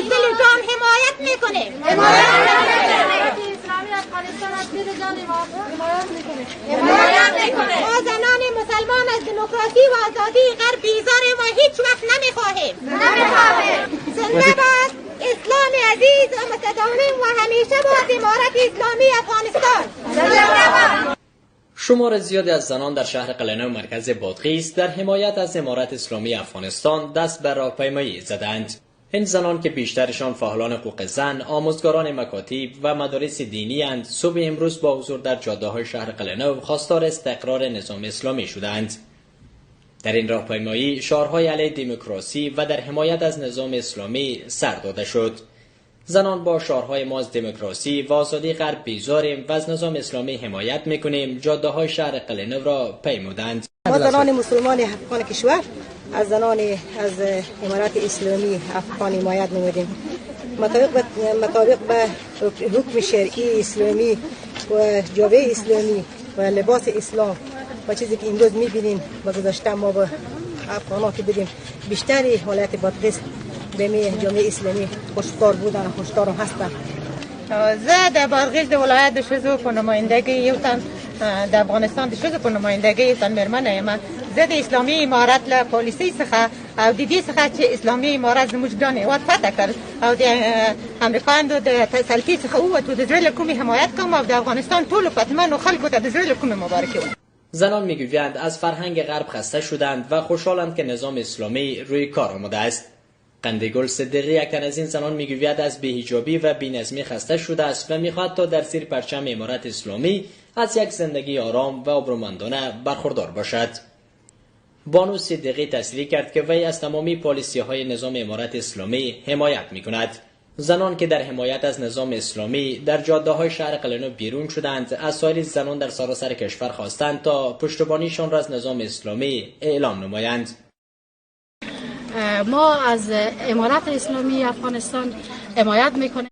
از دل جان حمایت میکنیم. ما زنان مسلمان از دموکراسی و آزادی غرب بیزاریم و هیچ وقت نمیخواهیم. زنده باد اسلام عزیز و متداوم و همیشه باد امارت اسلامی افغانستان. شمار زیادی از زنان در شهر قلعه‌نو مرکز بادغیس در حمایت از امارت اسلامی افغانستان دست به راهپیمایی زدند. این زنان که بیشترشان فعالان حقوق زن، آموزگاران مکاتب و مدارس دینی اند، صبح امروز با حضور در جاده‌های شهر قلعه‌نو خواستار استقرار نظام اسلامی شدند. در این راهپیمایی شعارهای علیه دموکراسی و در حمایت از نظام اسلامی سر داده شد. زنان با شعارهای ما از دموکراسی و آزادی غرب بیزاریم و از نظام اسلامی حمایت میکنیم جاده‌های شهر قلعه‌نو را پیمودند. ما زنان مسلمان افغان کشور از زنان از امارت اسلامی افغان حمایت نمودیم. مطابق به حکم شرعی اسلامی و جامعه اسلامی و لباس اسلام و چیزی که امروز میبینیم با گذاشته ما با افغان‌ها که بودیم بیشتری حالت بادغیس به جامعه اسلامی خوشکار بودن و خوشدار هستن. زه د بادغیس د ولایت د ښځو په نمایندګۍ یو تن د افغانستان د ښځو په نمایندګۍ یو تن مېرمنه یم. زه د اسلامي امارت له پالیسۍ څخه او د دې څخه چې اسلامي امارت زموږ ګران هېواد فتح کړ او د امریکایانو د تسلطې څخه ووتو د زړه له کومې حمایت کوم او د افغانستان ټولو فتمنو خلکو ته د زړه له کومې مبارکي وایم. زنان میگویند از فرهنگ غرب خسته شدند و خوشحالند که نظام اسلامی روی کار آمده است. قندگل صدیقی یکن از این زنان میگوید از بی‌حجابی و بی‌نظمی خسته شده است و میخواهد تا در زیر پرچم امارت اسلامی از یک زندگی آرام و آبرومندانه برخوردار باشد. بانو صدیقی تصریح کرد که وی از تمامی پالیسی‌های نظام امارت اسلامی حمایت میکند. زنان که در حمایت از نظام اسلامی در جاده‌های شهر قلعه‌نو بیرون شدند، از سایر زنان در سراسر کشور خواستند تا پشتیبانیشان را از نظام اسلامی اعلام نمایند. ما از امارت اسلامی افغانستان حمایت میکنیم.